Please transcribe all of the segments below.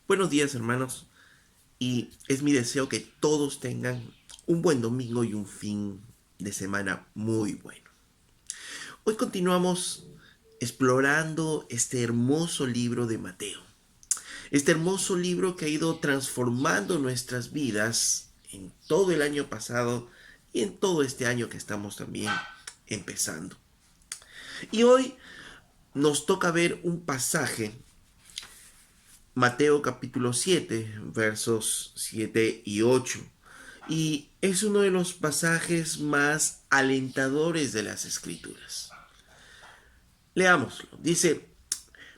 Buenos días, hermanos, y es mi deseo que todos tengan un buen domingo y un fin de semana muy bueno. Hoy continuamos explorando este hermoso libro de Mateo, este hermoso libro que ha ido transformando nuestras vidas en todo el año pasado y en todo este año que estamos también empezando. Y hoy nos toca ver un pasaje, Mateo capítulo 7, versos 7 y 8. Y es uno de los pasajes más alentadores de las Escrituras. Leámoslo. Dice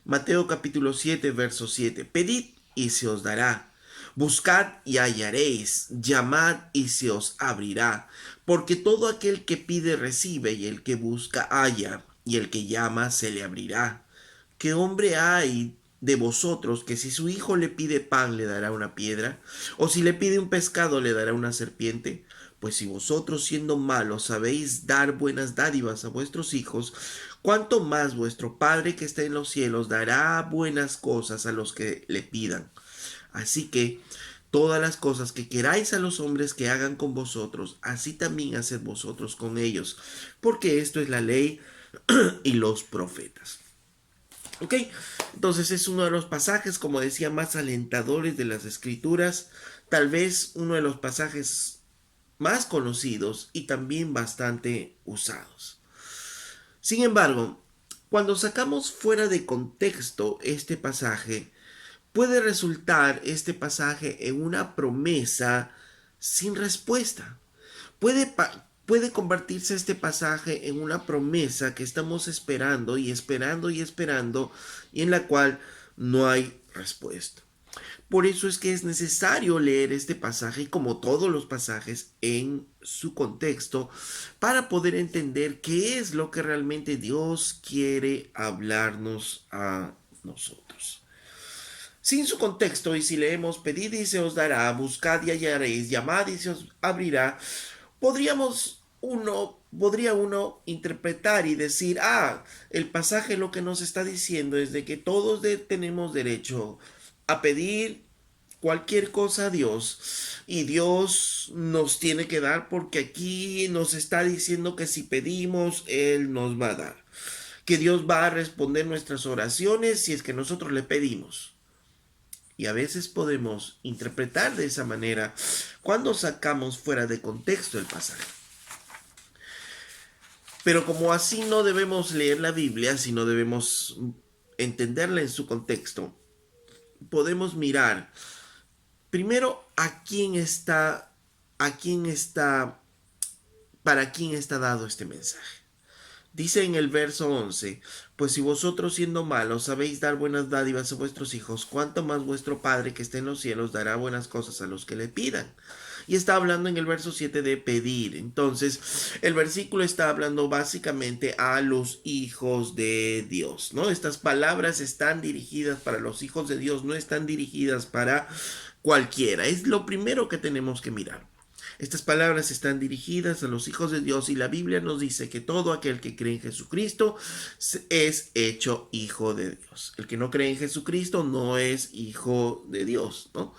Mateo capítulo 7, verso 7. Pedid y se os dará. Buscad y hallaréis. Llamad y se os abrirá. Porque todo aquel que pide recibe, y el que busca halla, y el que llama se le abrirá. ¿Qué hombre hay de vosotros que si su hijo le pide pan le dará una piedra? ¿O si le pide un pescado le dará una serpiente? Pues si vosotros siendo malos sabéis dar buenas dádivas a vuestros hijos, cuánto más vuestro Padre que está en los cielos dará buenas cosas a los que le pidan. Así que todas las cosas que queráis a los hombres que hagan con vosotros, así también haced vosotros con ellos, porque esto es la ley y los profetas. ¿Ok? Entonces es uno de los pasajes, como decía, más alentadores de las Escrituras, tal vez uno de los pasajes más conocidos y también bastante usados. Sin embargo, cuando sacamos fuera de contexto este pasaje, puede resultar este pasaje en una promesa sin respuesta. Puede convertirse este pasaje en una promesa que estamos esperando y esperando y esperando y en la cual no hay respuesta. Por eso es que es necesario leer este pasaje, como todos los pasajes, en su contexto para poder entender qué es lo que realmente Dios quiere hablarnos a nosotros. Sin su contexto, y si leemos pedid y se os dará, buscad y hallaréis, llamad y se os abrirá, podría uno interpretar y decir, el pasaje lo que nos está diciendo es de que todos tenemos derecho a pedir cualquier cosa a Dios y Dios nos tiene que dar porque aquí nos está diciendo que si pedimos, Él nos va a dar. Que Dios va a responder nuestras oraciones si es que nosotros le pedimos. Y a veces podemos interpretar de esa manera cuando sacamos fuera de contexto el pasaje. Pero como así no debemos leer la Biblia, sino debemos entenderla en su contexto, podemos mirar primero para quién está dado este mensaje. Dice en el verso 11, pues si vosotros siendo malos sabéis dar buenas dádivas a vuestros hijos, cuánto más vuestro Padre que está en los cielos dará buenas cosas a los que le pidan. Y está hablando en el verso 7 de pedir. Entonces, el versículo está hablando básicamente a los hijos de Dios, ¿no? Estas palabras están dirigidas para los hijos de Dios, no están dirigidas para cualquiera. Es lo primero que tenemos que mirar. Estas palabras están dirigidas a los hijos de Dios y la Biblia nos dice que todo aquel que cree en Jesucristo es hecho hijo de Dios. El que no cree en Jesucristo no es hijo de Dios, ¿no?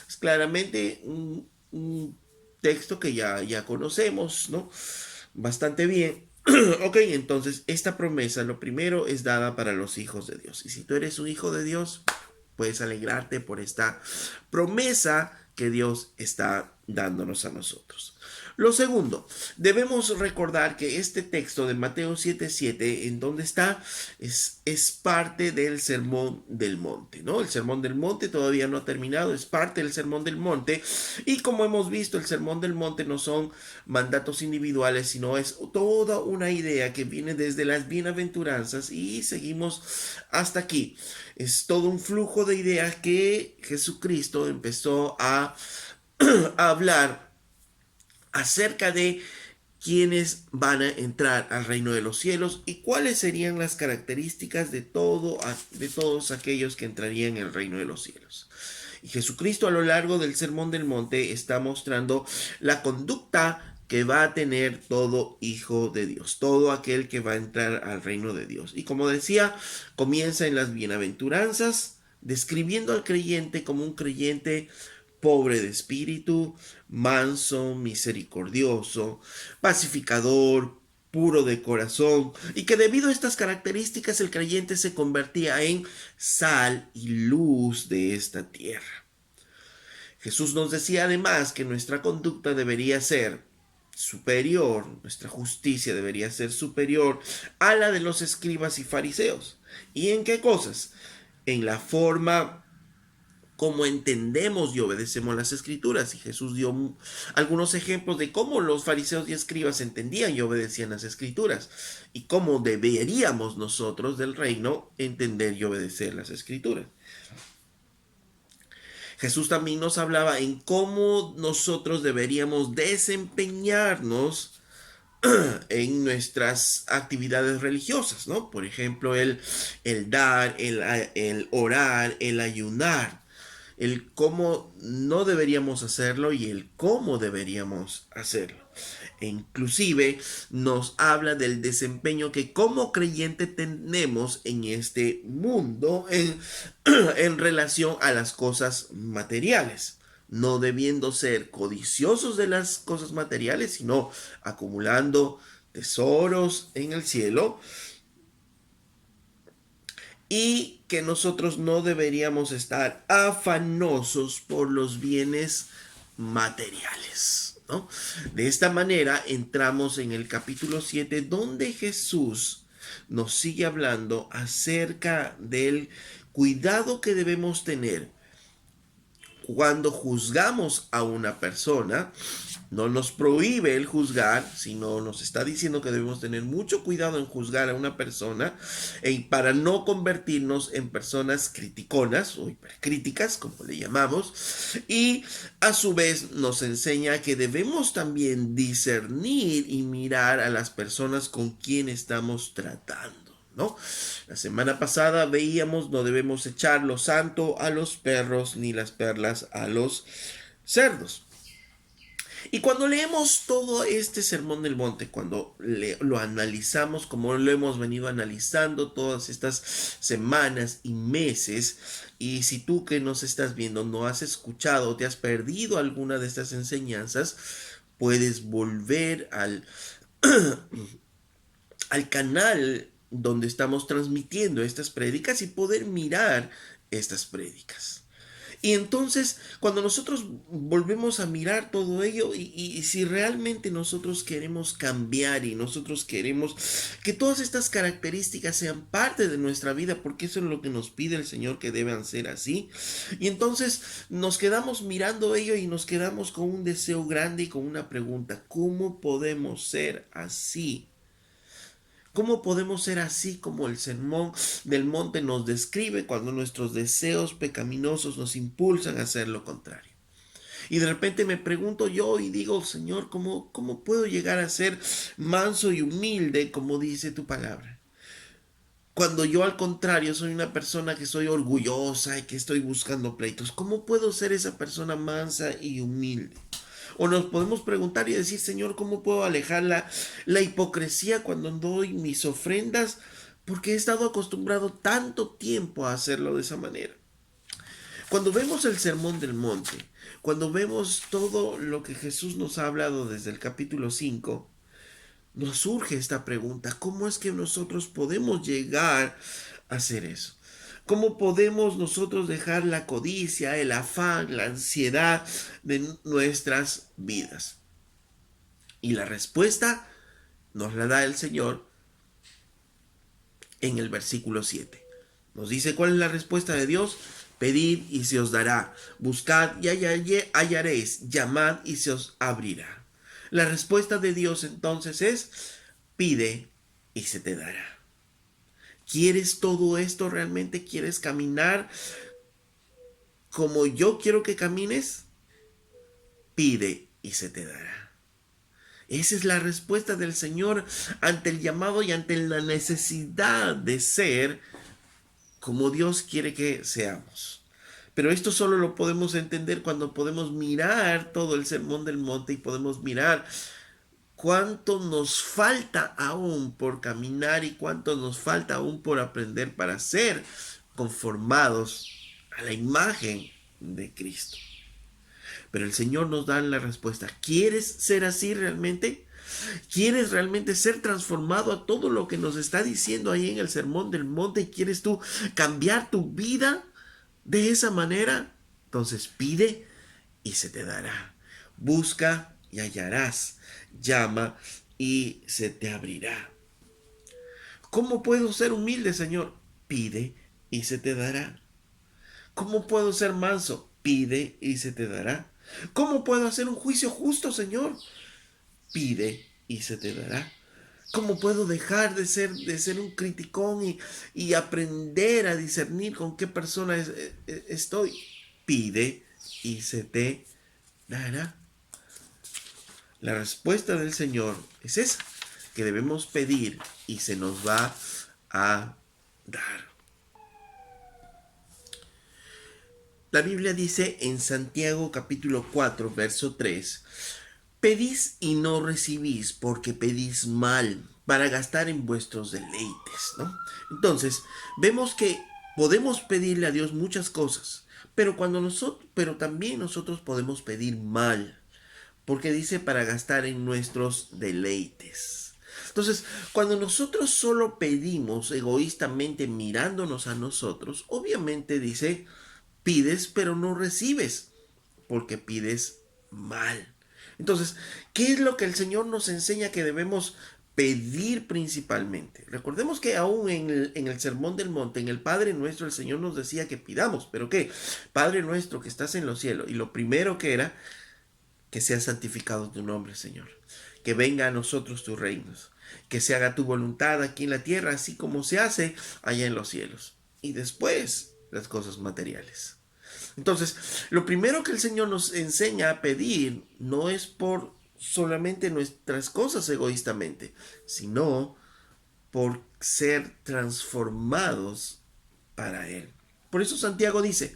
Es claramente un texto que ya conocemos, ¿no? Bastante bien. Ok, entonces esta promesa lo primero es dada para los hijos de Dios. Y si tú eres un hijo de Dios, puedes alegrarte por esta promesa que Dios está dándonos a nosotros. Lo segundo, debemos recordar que este texto de Mateo 7:7, en donde está, es parte del Sermón del Monte, ¿no? El Sermón del Monte todavía no ha terminado, es parte del Sermón del Monte, y como hemos visto, el Sermón del Monte no son mandatos individuales, sino es toda una idea que viene desde las bienaventuranzas y seguimos hasta aquí. Es todo un flujo de ideas que Jesucristo empezó a hablar acerca de quienes van a entrar al reino de los cielos y cuáles serían las características de todos aquellos que entrarían en el reino de los cielos. Y Jesucristo a lo largo del Sermón del Monte está mostrando la conducta que va a tener todo hijo de Dios, todo aquel que va a entrar al reino de Dios. Y como decía, comienza en las bienaventuranzas, describiendo al creyente como un creyente pobre de espíritu, manso, misericordioso, pacificador, puro de corazón, y que debido a estas características el creyente se convertía en sal y luz de esta tierra. Jesús nos decía además que nuestra conducta debería ser superior, nuestra justicia debería ser superior a la de los escribas y fariseos. ¿Y en qué cosas? En la forma como entendemos y obedecemos las escrituras. Y Jesús dio algunos ejemplos de cómo los fariseos y escribas entendían y obedecían las escrituras y cómo deberíamos nosotros del reino entender y obedecer las escrituras. Jesús también nos hablaba en cómo nosotros deberíamos desempeñarnos en nuestras actividades religiosas, ¿no? Por ejemplo, el dar, el orar, el ayunar, el cómo no deberíamos hacerlo y el cómo deberíamos hacerlo. E inclusive nos habla del desempeño que como creyente tenemos en este mundo en relación a las cosas materiales, no debiendo ser codiciosos de las cosas materiales, sino acumulando tesoros en el cielo, y que nosotros no deberíamos estar afanosos por los bienes materiales, ¿no? De esta manera entramos en el capítulo 7, donde Jesús nos sigue hablando acerca del cuidado que debemos tener cuando juzgamos a una persona. No nos prohíbe el juzgar, sino nos está diciendo que debemos tener mucho cuidado en juzgar a una persona para no convertirnos en personas criticonas o hipercríticas, como le llamamos, y a su vez nos enseña que debemos también discernir y mirar a las personas con quien estamos tratando, ¿no? La semana pasada veíamos: no debemos echar lo santo a los perros ni las perlas a los cerdos. Y cuando leemos todo este sermón del monte, cuando lo analizamos como lo hemos venido analizando todas estas semanas y meses, y si tú que nos estás viendo no has escuchado o te has perdido alguna de estas enseñanzas, puedes volver al canal donde estamos transmitiendo estas prédicas y poder mirar estas prédicas. Y entonces, cuando nosotros volvemos a mirar todo ello, y si realmente nosotros queremos cambiar y nosotros queremos que todas estas características sean parte de nuestra vida, porque eso es lo que nos pide el Señor, que deban ser así, y entonces nos quedamos mirando ello y nos quedamos con un deseo grande y con una pregunta: ¿cómo podemos ser así? ¿Cómo podemos ser así como el sermón del monte nos describe, cuando nuestros deseos pecaminosos nos impulsan a hacer lo contrario? Y de repente me pregunto yo y digo: Señor, ¿cómo puedo llegar a ser manso y humilde como dice tu palabra? Cuando yo al contrario soy una persona que soy orgullosa y que estoy buscando pleitos, ¿cómo puedo ser esa persona mansa y humilde? O nos podemos preguntar y decir: Señor, ¿cómo puedo alejar la hipocresía cuando doy mis ofrendas? Porque he estado acostumbrado tanto tiempo a hacerlo de esa manera. Cuando vemos el sermón del monte, cuando vemos todo lo que Jesús nos ha hablado desde el capítulo 5, nos surge esta pregunta: ¿cómo es que nosotros podemos llegar a hacer eso? ¿Cómo podemos nosotros dejar la codicia, el afán, la ansiedad de nuestras vidas? Y la respuesta nos la da el Señor en el versículo 7. Nos dice cuál es la respuesta de Dios: pedid y se os dará, buscad y hallaréis, llamad y se os abrirá. La respuesta de Dios entonces es: pide y se te dará. ¿Quieres todo esto realmente? ¿Quieres caminar como yo quiero que camines? Pide y se te dará. Esa es la respuesta del Señor ante el llamado y ante la necesidad de ser como Dios quiere que seamos. Pero esto solo lo podemos entender cuando podemos mirar todo el sermón del monte y podemos mirar cuánto nos falta aún por caminar y cuánto nos falta aún por aprender para ser conformados a la imagen de Cristo. Pero el Señor nos da la respuesta. ¿Quieres ser así realmente? ¿Quieres realmente ser transformado a todo lo que nos está diciendo ahí en el Sermón del Monte? ¿Quieres tú cambiar tu vida de esa manera? Entonces pide y se te dará. Busca y hallarás. Llama y se te abrirá. ¿Cómo puedo ser humilde, Señor? Pide y se te dará. ¿Cómo puedo ser manso? Pide y se te dará. ¿Cómo puedo hacer un juicio justo, Señor? Pide y se te dará. ¿Cómo puedo dejar de ser un criticón y aprender a discernir con qué persona estoy? Pide y se te dará. La respuesta del Señor es esa, que debemos pedir y se nos va a dar. La Biblia dice en Santiago capítulo 4, verso 3, pedís y no recibís porque pedís mal para gastar en vuestros deleites, ¿no? Entonces, vemos que podemos pedirle a Dios muchas cosas, pero también nosotros podemos pedir mal, porque dice para gastar en nuestros deleites. Entonces, cuando nosotros solo pedimos egoístamente mirándonos a nosotros, obviamente dice, pides pero no recibes, porque pides mal. Entonces, ¿qué es lo que el Señor nos enseña que debemos pedir principalmente? Recordemos que aún en el Sermón del Monte, en el Padre Nuestro, el Señor nos decía que pidamos, pero ¿qué? Padre nuestro que estás en los cielos. Y lo primero que era, que sea santificado tu nombre, Señor. Que venga a nosotros tu reino. Que se haga tu voluntad aquí en la tierra, así como se hace allá en los cielos. Y después, las cosas materiales. Entonces, lo primero que el Señor nos enseña a pedir no es por solamente nuestras cosas egoístamente, sino por ser transformados para Él. Por eso Santiago dice,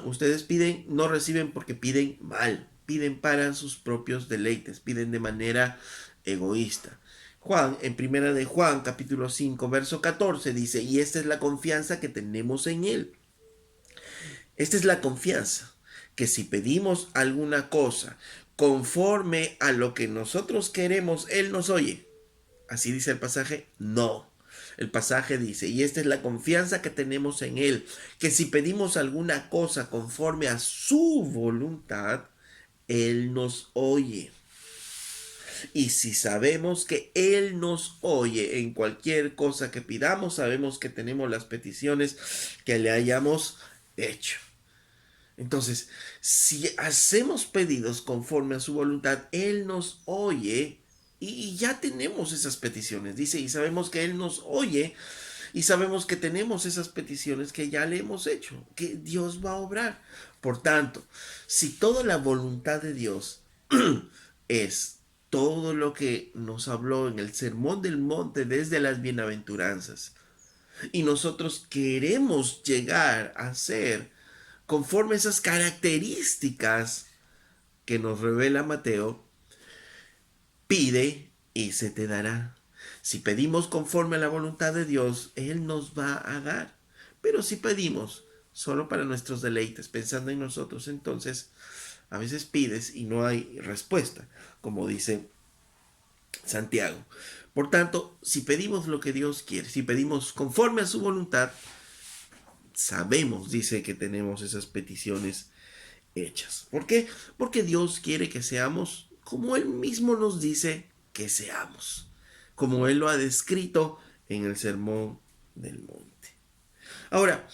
ustedes piden, no reciben porque piden mal, piden para sus propios deleites, piden de manera egoísta. Juan, en primera de Juan, capítulo 5, verso 14, dice, y esta es la confianza que tenemos en Él. Esta es la confianza, que si pedimos alguna cosa conforme a lo que nosotros queremos, Él nos oye. Así dice el pasaje, no. El pasaje dice, y esta es la confianza que tenemos en Él, que si pedimos alguna cosa conforme a su voluntad, Él nos oye. Y si sabemos que Él nos oye en cualquier cosa que pidamos, sabemos que tenemos las peticiones que le hayamos hecho. Entonces, si hacemos pedidos conforme a su voluntad, Él nos oye y ya tenemos esas peticiones. Dice, y sabemos que Él nos oye y sabemos que tenemos esas peticiones que ya le hemos hecho, que Dios va a obrar. Por tanto, si toda la voluntad de Dios es todo lo que nos habló en el Sermón del Monte desde las bienaventuranzas, y nosotros queremos llegar a ser conforme a esas características que nos revela Mateo, pide y se te dará. Si pedimos conforme a la voluntad de Dios, Él nos va a dar. Pero si pedimos solo para nuestros deleites, pensando en nosotros, entonces a veces pides y no hay respuesta, como dice Santiago. Por tanto, si pedimos lo que Dios quiere, si pedimos conforme a su voluntad, sabemos, dice, que tenemos esas peticiones hechas. ¿Por qué? Porque Dios quiere que seamos como Él mismo nos dice que seamos, como Él lo ha descrito en el Sermón del Monte. Ahora,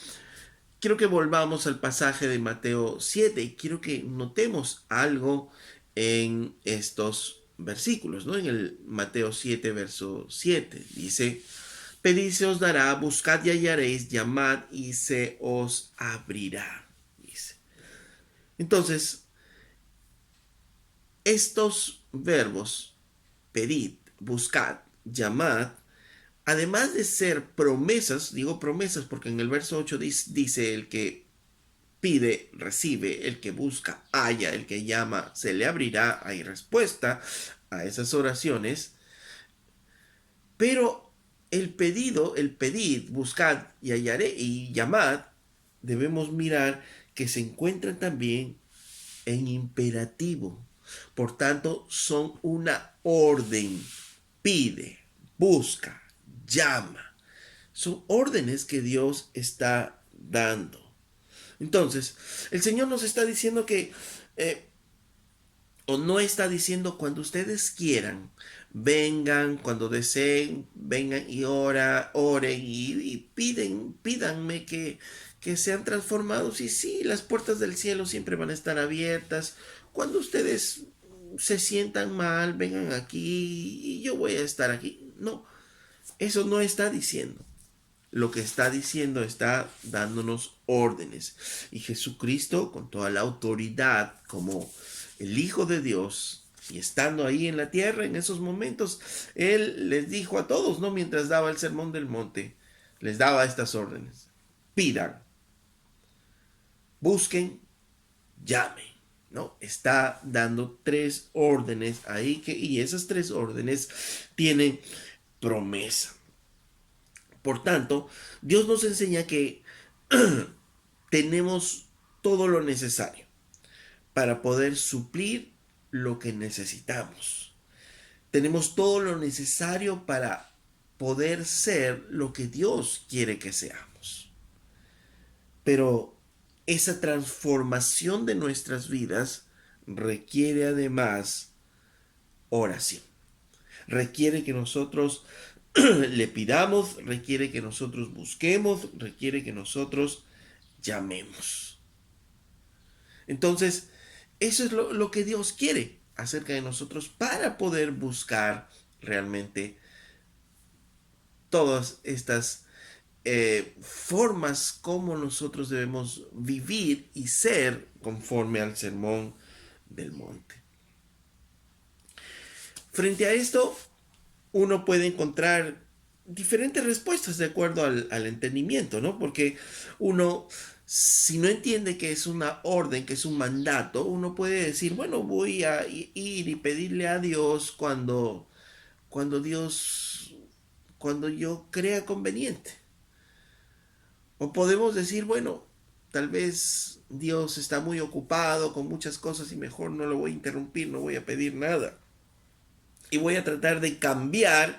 quiero que volvamos al pasaje de Mateo 7 y quiero que notemos algo en estos versículos, ¿no? En el Mateo 7, verso 7, dice, pedid se os dará, buscad y hallaréis, llamad y se os abrirá. Dice. Entonces, estos verbos, pedid, buscad, llamad, además de ser promesas, digo promesas porque en el verso 8 dice el que pide, recibe, el que busca, halla, el que llama, se le abrirá, hay respuesta a esas oraciones, pero el pedido, el pedid, buscad y hallaré y llamad, debemos mirar que se encuentran también en imperativo. Por tanto, son una orden. Pide, busca, llama. Son órdenes que Dios está dando. Entonces, el Señor nos está diciendo que, o no está diciendo cuando ustedes quieran, vengan, cuando deseen, vengan y oren y pídanme que sean transformados. Y sí, las puertas del cielo siempre van a estar abiertas. Cuando ustedes se sientan mal, vengan aquí y yo voy a estar aquí. No, eso no está diciendo. Lo que está diciendo está dándonos órdenes. Y Jesucristo, con toda la autoridad como el Hijo de Dios, y estando ahí en la tierra en esos momentos, Él les dijo a todos, ¿no? Mientras daba el sermón del monte, les daba estas órdenes. Pidan, busquen, llamen. ¿No? Está dando 3 órdenes ahí y esas 3 órdenes tienen promesa. Por tanto, Dios nos enseña que tenemos todo lo necesario para poder suplir lo que necesitamos. Tenemos todo lo necesario para poder ser lo que Dios quiere que seamos. Pero esa transformación de nuestras vidas requiere además oración. Requiere que nosotros le pidamos, requiere que nosotros busquemos, requiere que nosotros llamemos. Entonces, eso es lo que Dios quiere acerca de nosotros para poder buscar realmente todas estas formas como nosotros debemos vivir y ser conforme al sermón del monte. Frente a esto, uno puede encontrar diferentes respuestas de acuerdo al entendimiento, ¿no? Porque uno, si no entiende que es una orden, que es un mandato, uno puede decir, bueno, voy a ir y pedirle a Dios cuando Dios, cuando yo crea conveniente. O podemos decir, bueno, tal vez Dios está muy ocupado con muchas cosas y mejor no lo voy a interrumpir, no voy a pedir nada. Y voy a tratar de cambiar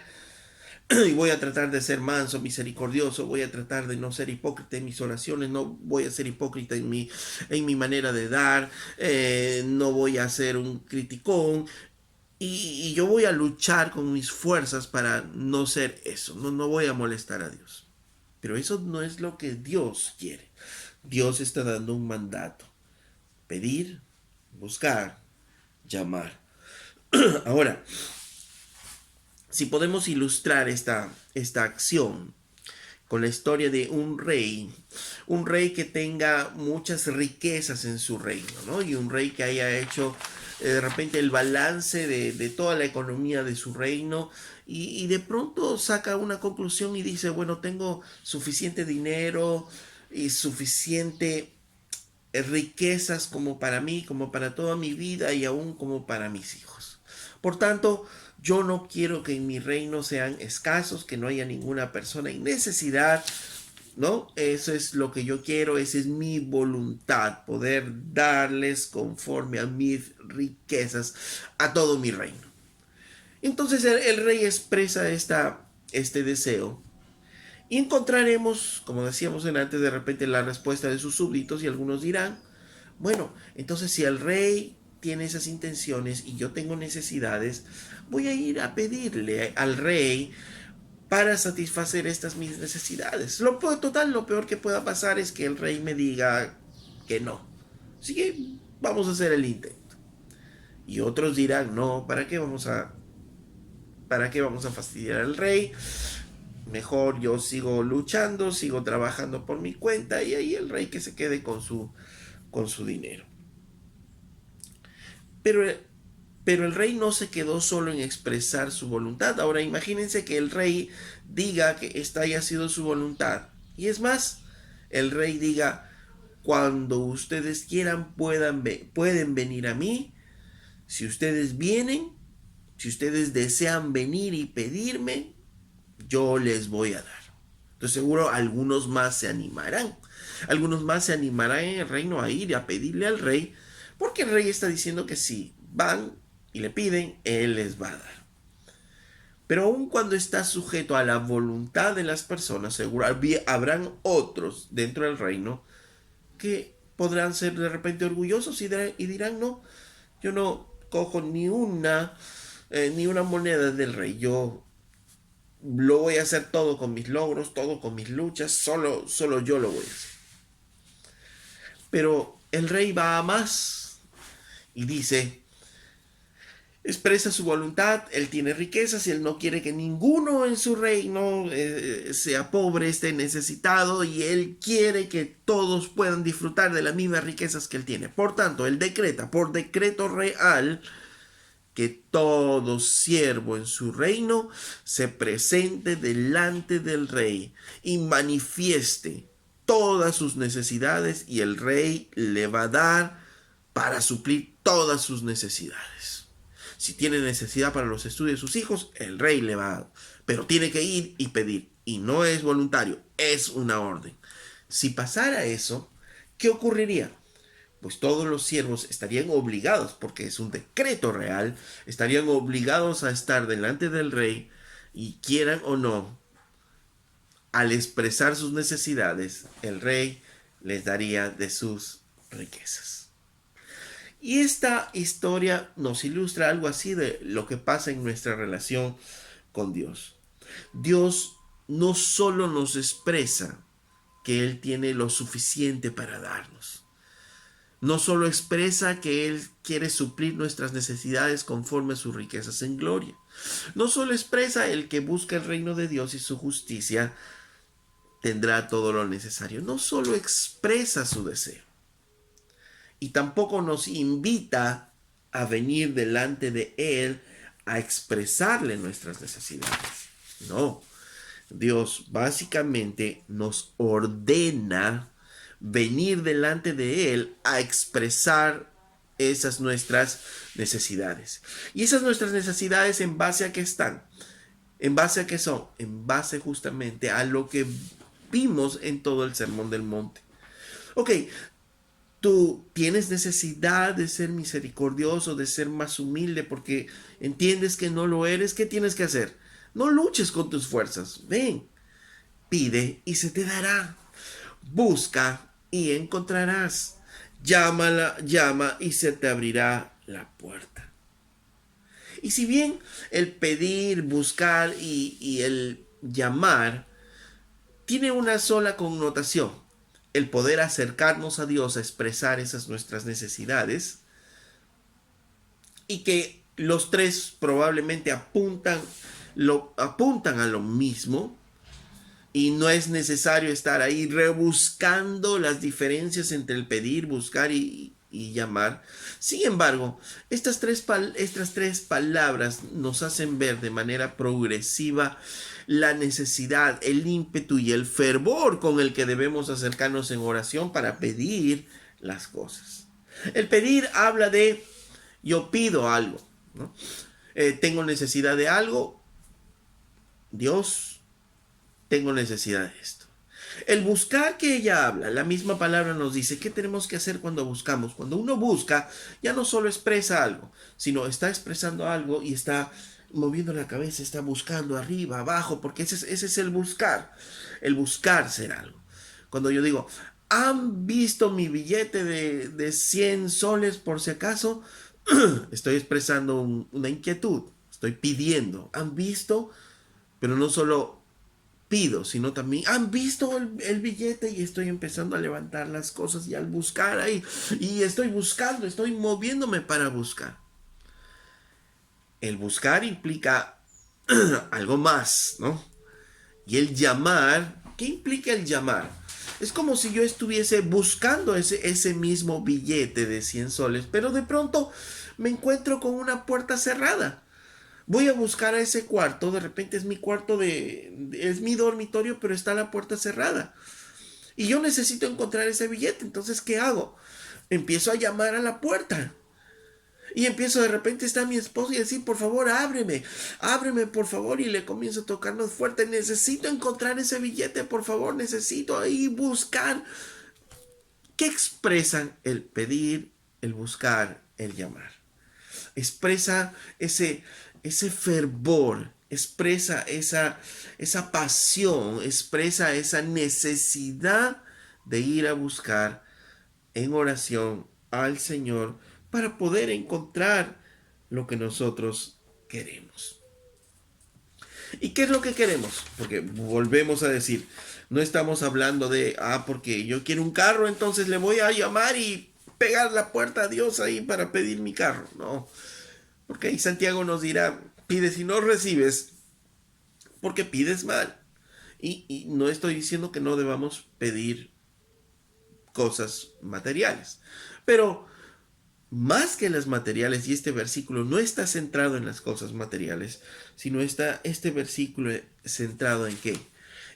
y voy a tratar de ser manso, misericordioso, voy a tratar de no ser hipócrita en mis oraciones, no voy a ser hipócrita en mi manera de dar, no voy a ser un criticón y yo voy a luchar con mis fuerzas para no ser eso, no voy a molestar a Dios. Pero eso no es lo que Dios quiere. Dios está dando un mandato: pedir, buscar, llamar. Ahora, si podemos ilustrar esta acción con la historia de un rey que tenga muchas riquezas en su reino, ¿no? Y un rey que haya hecho de repente el balance de toda la economía de su reino y de pronto saca una conclusión y dice, bueno, tengo suficiente dinero y suficiente riquezas como para mí, como para toda mi vida y aún como para mis hijos. Por tanto, yo no quiero que en mi reino sean escasos, que no haya ninguna persona en necesidad, ¿no? Eso es lo que yo quiero, esa es mi voluntad, poder darles conforme a mis riquezas a todo mi reino. Entonces el rey expresa este deseo y encontraremos, como decíamos antes, de repente la respuesta de sus súbditos y algunos dirán, bueno, entonces si el rey tiene esas intenciones y yo tengo necesidades, voy a ir a pedirle al rey para satisfacer estas mis necesidades. Lo peor que pueda pasar es que el rey me diga que no. Así que vamos a hacer el intento. Y otros dirán, no, para qué vamos a fastidiar al rey? Mejor yo sigo luchando, sigo trabajando por mi cuenta y ahí el rey que se quede con su dinero. Pero, pero el rey no se quedó solo en expresar su voluntad. Ahora imagínense que el rey diga que esta haya sido su voluntad. Y es más, el rey diga, cuando ustedes quieran pueden venir a mí. Si ustedes vienen, si ustedes desean venir y pedirme, yo les voy a dar. Entonces seguro algunos más se animarán. Algunos más se animarán en el reino a ir y a pedirle al rey, porque el rey está diciendo que si van y le piden, él les va a dar. Pero aun cuando está sujeto a la voluntad de las personas, seguro habrán otros dentro del reino que podrán ser de repente orgullosos y dirán, no, yo no cojo ni una moneda del rey, yo lo voy a hacer todo con mis logros, todo con mis luchas, solo yo lo voy a hacer. Pero el rey va a más y dice, expresa su voluntad, él tiene riquezas y él no quiere que ninguno en su reino sea pobre, esté necesitado, y él quiere que todos puedan disfrutar de las mismas riquezas que él tiene. Por tanto, él decreta por decreto real que todo siervo en su reino se presente delante del rey y manifieste todas sus necesidades, y el rey le va a dar para suplir todas sus necesidades. Si tiene necesidad para los estudios de sus hijos, el rey le va a dar. Pero tiene que ir y pedir. Y no es voluntario, es una orden. Si pasara eso, ¿qué ocurriría? Pues todos los siervos estarían obligados, porque es un decreto real, estarían obligados a estar delante del rey, y quieran o no, al expresar sus necesidades, el rey les daría de sus riquezas. Y esta historia nos ilustra algo así de lo que pasa en nuestra relación con Dios. Dios no solo nos expresa que Él tiene lo suficiente para darnos, no solo expresa que Él quiere suplir nuestras necesidades conforme a sus riquezas en gloria, no solo expresa el que busca el reino de Dios y su justicia tendrá todo lo necesario, no solo expresa su deseo, y tampoco nos invita a venir delante de Él a expresarle nuestras necesidades. No, Dios básicamente nos ordena venir delante de Él a expresar esas nuestras necesidades. Y esas nuestras necesidades, ¿en base a qué están? ¿En base a qué son? En base justamente a lo que vimos en todo el Sermón del Monte. Ok, tú tienes necesidad de ser misericordioso, de ser más humilde, porque entiendes que no lo eres. ¿Qué tienes que hacer? No luches con tus fuerzas. Ven, pide y se te dará. Busca y encontrarás. Llama y se te abrirá la puerta. Y si bien el pedir, buscar y el llamar tiene una sola connotación, el poder acercarnos a Dios a expresar esas nuestras necesidades, y que los tres probablemente apuntan a lo mismo, y no es necesario estar ahí rebuscando las diferencias entre el pedir, buscar y llamar. Sin embargo, estas tres palabras nos hacen ver de manera progresiva la necesidad, el ímpetu y el fervor con el que debemos acercarnos en oración para pedir las cosas. El pedir habla de yo pido algo, ¿no? Tengo necesidad de algo. Dios, tengo necesidad de esto. El buscar que ella habla, la misma palabra nos dice qué tenemos que hacer cuando buscamos. Cuando uno busca, ya no solo expresa algo, sino está expresando algo y está moviendo la cabeza, está buscando arriba, abajo, porque ese es el buscar ser algo. Cuando yo digo, ¿han visto mi billete de 100 soles por si acaso? Estoy expresando una inquietud, estoy pidiendo. ¿Han visto? Pero no solo pido, sino también han visto el billete, y estoy empezando a levantar las cosas y al buscar ahí, y estoy buscando, estoy moviéndome para buscar. El buscar implica algo más, ¿no? Y el llamar, ¿qué implica el llamar? Es como si yo estuviese buscando ese mismo billete de 100 soles, pero de pronto me encuentro con una puerta cerrada. Voy a buscar a ese cuarto, de repente es mi cuarto es mi dormitorio, pero está la puerta cerrada. Y yo necesito encontrar ese billete, entonces ¿qué hago? Empiezo a llamar a la puerta. Y empiezo de repente, está mi esposo y decir, por favor, ábreme, por favor. Y le comienzo a tocarnos fuerte. Necesito encontrar ese billete, por favor. Necesito ahí buscar. ¿Qué expresan el pedir, el buscar, el llamar? Expresa ese fervor, expresa esa pasión, expresa esa necesidad de ir a buscar en oración al Señor para poder encontrar lo que nosotros queremos. ¿Y qué es lo que queremos? Porque volvemos a decir, no estamos hablando de, porque yo quiero un carro, entonces le voy a llamar y pegar la puerta a Dios ahí para pedir mi carro. No, porque ahí Santiago nos dirá, pides y no recibes porque pides mal. Y no estoy diciendo que no debamos pedir cosas materiales. Pero más que las materiales, y este versículo no está centrado en las cosas materiales, sino está este versículo centrado en qué?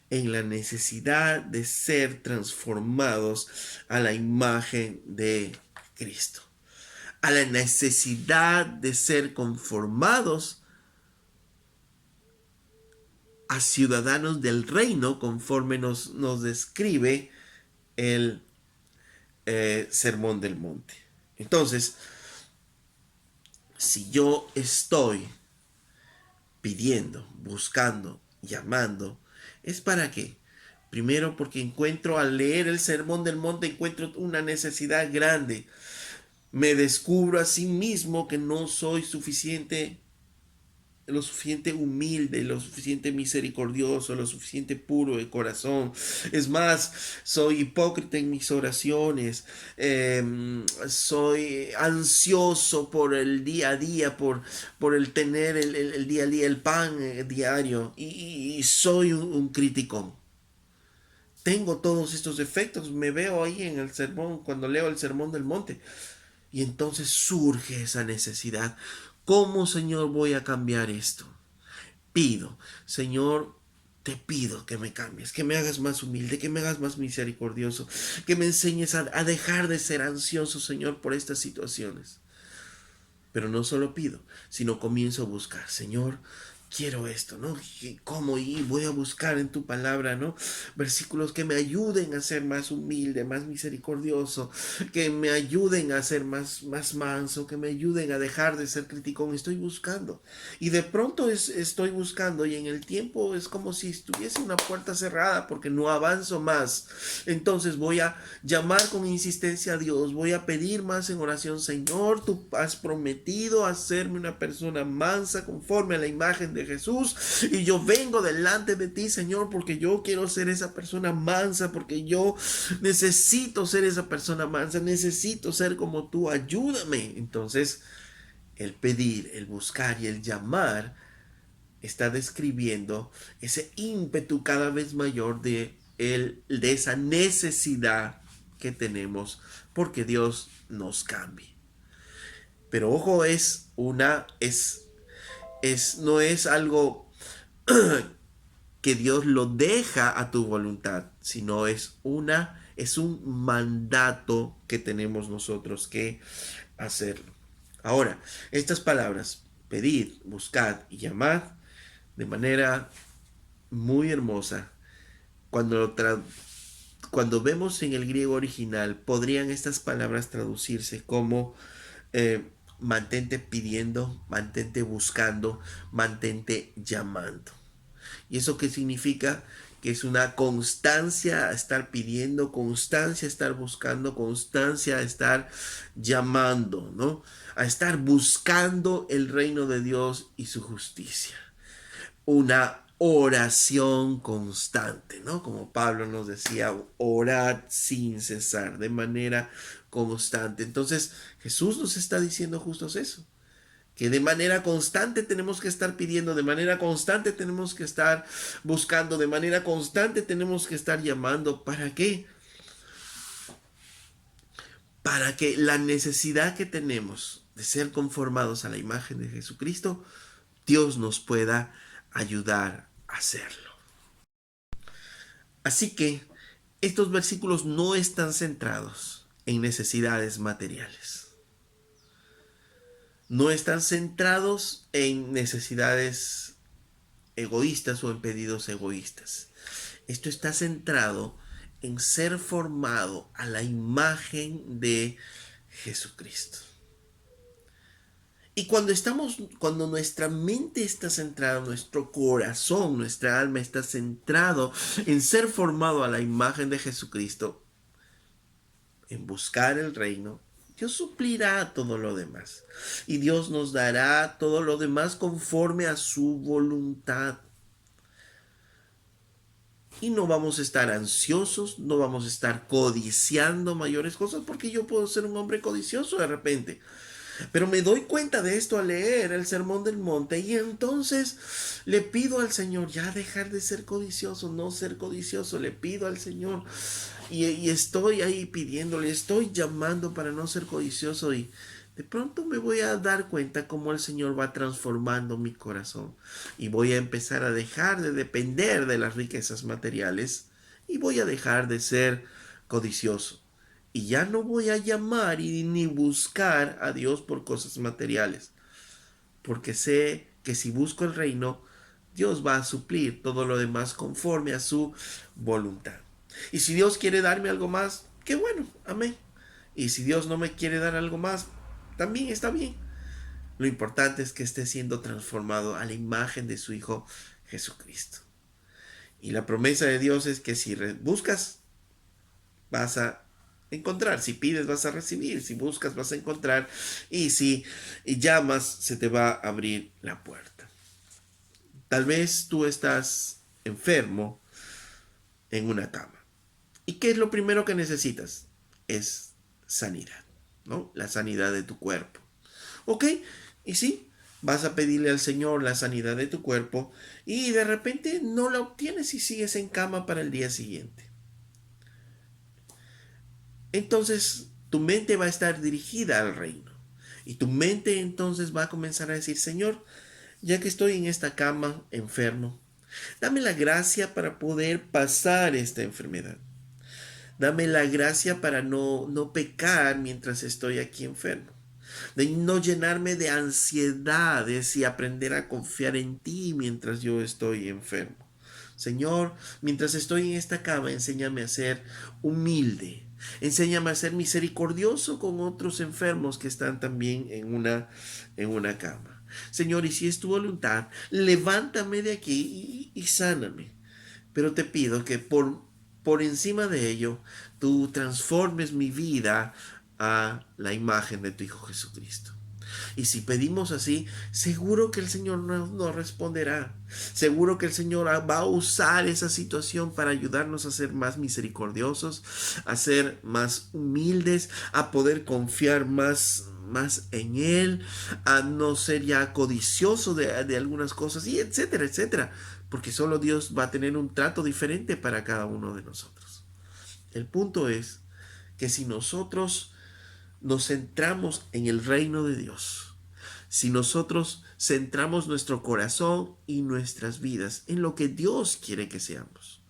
En la necesidad de ser transformados a la imagen de Cristo. A la necesidad de ser conformados a ciudadanos del reino, conforme nos describe el Sermón del Monte. Entonces, si yo estoy pidiendo, buscando, llamando, ¿es para qué? Primero porque encuentro al leer el Sermón del Monte, encuentro una necesidad grande. Me descubro a sí mismo que no soy lo suficiente humilde, lo suficiente misericordioso, lo suficiente puro de corazón. Es más, soy hipócrita en mis oraciones, soy ansioso por el día a día, por el tener el día a día, el pan diario, y soy un criticón. Tengo todos estos efectos, me veo ahí en el sermón, cuando leo el Sermón del Monte. Y entonces surge esa necesidad. ¿Cómo, Señor, voy a cambiar esto? Pido, Señor, te pido que me cambies, que me hagas más humilde, que me hagas más misericordioso, que me enseñes a dejar de ser ansioso, Señor, por estas situaciones. Pero no solo pido, sino comienzo a buscar, Señor, quiero esto, ¿no? ¿Cómo? Y voy a buscar en tu palabra, ¿no? Versículos que me ayuden a ser más humilde, más misericordioso, que me ayuden a ser más manso, que me ayuden a dejar de ser criticón. Estoy buscando. Y de pronto estoy buscando y en el tiempo es como si estuviese una puerta cerrada porque no avanzo más. Entonces voy a llamar con insistencia a Dios, voy a pedir más en oración, Señor, tú has prometido hacerme una persona mansa conforme a la imagen de Jesús y yo vengo delante de ti, Señor, porque yo quiero ser esa persona mansa, porque yo necesito ser esa persona mansa, necesito ser como tú, ayúdame. Entonces, el pedir, el buscar y el llamar está describiendo ese ímpetu cada vez mayor de esa necesidad que tenemos porque Dios nos cambie. Pero ojo, no es algo que Dios lo deja a tu voluntad, sino es un mandato que tenemos nosotros que hacerlo. Ahora, estas palabras, pedid, buscad y llamad, de manera muy hermosa, cuando vemos en el griego original, podrían estas palabras traducirse como mantente pidiendo, mantente buscando, mantente llamando. ¿Y eso qué significa? Que es una constancia a estar pidiendo, constancia a estar buscando, constancia a estar llamando, ¿no? A estar buscando el reino de Dios y su justicia. Una oración constante, ¿no? Como Pablo nos decía, orad sin cesar, de manera constante. Entonces, Jesús nos está diciendo justo eso, que de manera constante tenemos que estar pidiendo, de manera constante tenemos que estar buscando, de manera constante tenemos que estar llamando. ¿Para qué? Para que la necesidad que tenemos de ser conformados a la imagen de Jesucristo, Dios nos pueda ayudar a hacerlo. Así que estos versículos no están centrados en necesidades materiales. no están centrados en necesidades egoístas o en pedidos egoístas. Esto está centrado en ser formado a la imagen de Jesucristo. Y cuando nuestra mente está centrada, nuestro corazón, nuestra alma está centrado en ser formado a la imagen de Jesucristo, en buscar el reino, Dios suplirá todo lo demás. Y Dios nos dará todo lo demás conforme a su voluntad. Y no vamos a estar ansiosos, no vamos a estar codiciando mayores cosas, porque yo puedo ser un hombre codicioso de repente. Pero me doy cuenta de esto al leer el Sermón del Monte y entonces le pido al Señor ya dejar de ser codicioso, no ser codicioso. Le pido al Señor y estoy ahí pidiéndole, estoy llamando para no ser codicioso y de pronto me voy a dar cuenta cómo el Señor va transformando mi corazón y voy a empezar a dejar de depender de las riquezas materiales y voy a dejar de ser codicioso. Y ya no voy a llamar y ni buscar a Dios por cosas materiales, porque sé que si busco el reino, Dios va a suplir todo lo demás conforme a su voluntad. Y si Dios quiere darme algo más, qué bueno, amén. Y si Dios no me quiere dar algo más, también está bien. Lo importante es que esté siendo transformado a la imagen de su Hijo Jesucristo. Y la promesa de Dios es que si buscas, vas a encontrar. Si pides, vas a recibir. Si buscas, vas a encontrar. Y si llamas, se te va a abrir la puerta. Tal vez tú estás enfermo en una cama. ¿Y qué es lo primero que necesitas? Es sanidad, ¿no? La sanidad de tu cuerpo. ¿Ok? Y sí, vas a pedirle al Señor la sanidad de tu cuerpo y de repente no la obtienes y sigues en cama para el día siguiente. Entonces tu mente va a estar dirigida al reino. Y tu mente entonces va a comenzar a decir, Señor, ya que estoy en esta cama enfermo, dame la gracia para poder pasar esta enfermedad. Dame la gracia para no pecar mientras estoy aquí enfermo. De no llenarme de ansiedades y aprender a confiar en ti mientras yo estoy enfermo. Señor, mientras estoy en esta cama, enséñame a ser humilde. Enséñame a ser misericordioso con otros enfermos que están también en una cama. Señor, y si es tu voluntad, levántame de aquí y sáname. Pero te pido que por encima de ello, tú transformes mi vida a la imagen de tu Hijo Jesucristo. Y si pedimos así, seguro que el Señor nos responderá. Seguro que el Señor va a usar esa situación para ayudarnos a ser más misericordiosos, a ser más humildes, a poder confiar más en Él, a no ser ya codicioso de algunas cosas, y etcétera, etcétera. Porque solo Dios va a tener un trato diferente para cada uno de nosotros. El punto es que si nosotros nos centramos en el reino de Dios, si nosotros centramos nuestro corazón y nuestras vidas en lo que Dios quiere que seamos,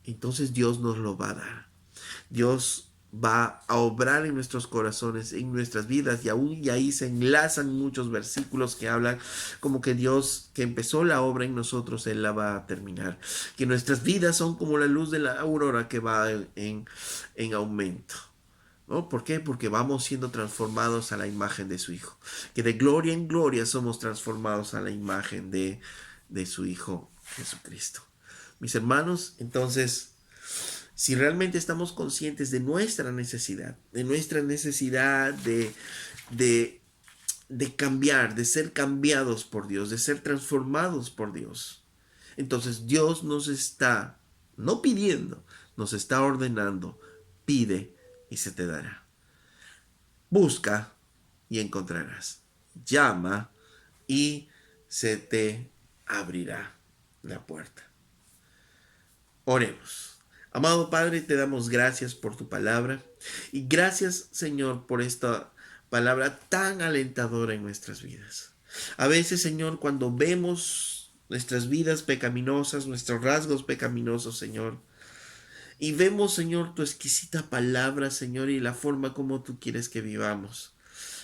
entonces Dios nos lo va a dar. Dios va a obrar en nuestros corazones, en nuestras vidas, y ahí se enlazan muchos versículos que hablan como que Dios que empezó la obra en nosotros, Él la va a terminar. Que nuestras vidas son como la luz de la aurora que va en aumento. ¿No? ¿Por qué? Porque vamos siendo transformados a la imagen de su Hijo. Que de gloria en gloria somos transformados a la imagen de su Hijo Jesucristo. Mis hermanos, entonces, si realmente estamos conscientes de nuestra necesidad de cambiar, de ser cambiados por Dios, de ser transformados por Dios, entonces Dios nos está, no pidiendo, nos está ordenando, pide y se te dará. Busca y encontrarás. Llama y se te abrirá la puerta. Oremos. Amado Padre, te damos gracias por tu palabra y gracias, Señor, por esta palabra tan alentadora en nuestras vidas. A veces, Señor, cuando vemos nuestras vidas pecaminosas, nuestros rasgos pecaminosos, Señor, y vemos, Señor, tu exquisita palabra, Señor, y la forma como tú quieres que vivamos.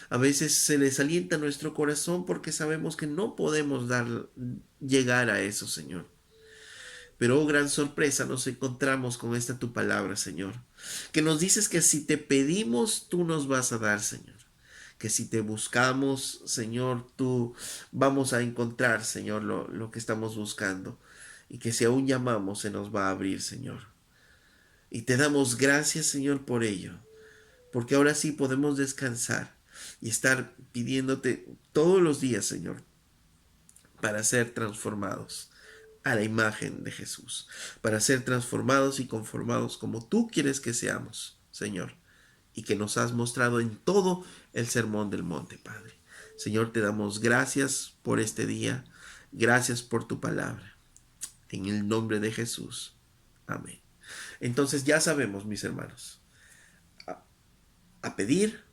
A veces se desalienta nuestro corazón porque sabemos que no podemos llegar a eso, Señor. Pero, oh gran sorpresa, nos encontramos con esta tu palabra, Señor. Que nos dices que si te pedimos, tú nos vas a dar, Señor. Que si te buscamos, Señor, tú vamos a encontrar, Señor, lo que estamos buscando. Y que si aún llamamos, se nos va a abrir, Señor. Y te damos gracias, Señor, por ello. Porque ahora sí podemos descansar y estar pidiéndote todos los días, Señor, para ser transformados a la imagen de Jesús, para ser transformados y conformados como tú quieres que seamos, Señor, y que nos has mostrado en todo el sermón del monte, Padre. Señor, te damos gracias por este día, gracias por tu palabra, en el nombre de Jesús. Amén. Entonces ya sabemos, mis hermanos, a pedir,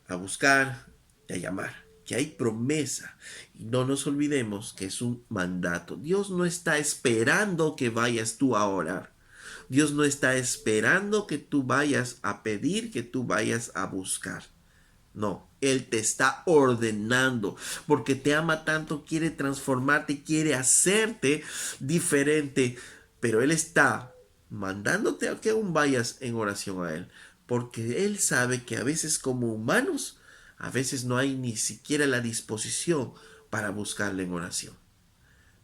a buscar y a llamar, que hay promesa. Y no nos olvidemos que es un mandato. Dios no está esperando que vayas tú a orar. Dios no está esperando que tú vayas a pedir, que tú vayas a buscar. No, Él te está ordenando porque te ama tanto, quiere transformarte, quiere hacerte diferente, pero Él está mandándote a que aún vayas en oración a Él, porque Él sabe que a veces como humanos, a veces no hay ni siquiera la disposición para buscarle en oración.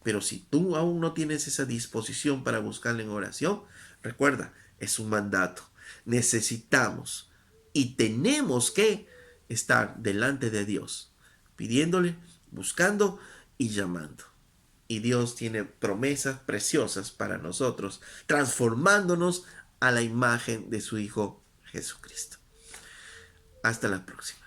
Pero si tú aún no tienes esa disposición para buscarle en oración, recuerda, es un mandato. Necesitamos y tenemos que estar delante de Dios, pidiéndole, buscando y llamando. Y Dios tiene promesas preciosas para nosotros, transformándonos a la imagen de su Hijo Jesucristo. Hasta la próxima.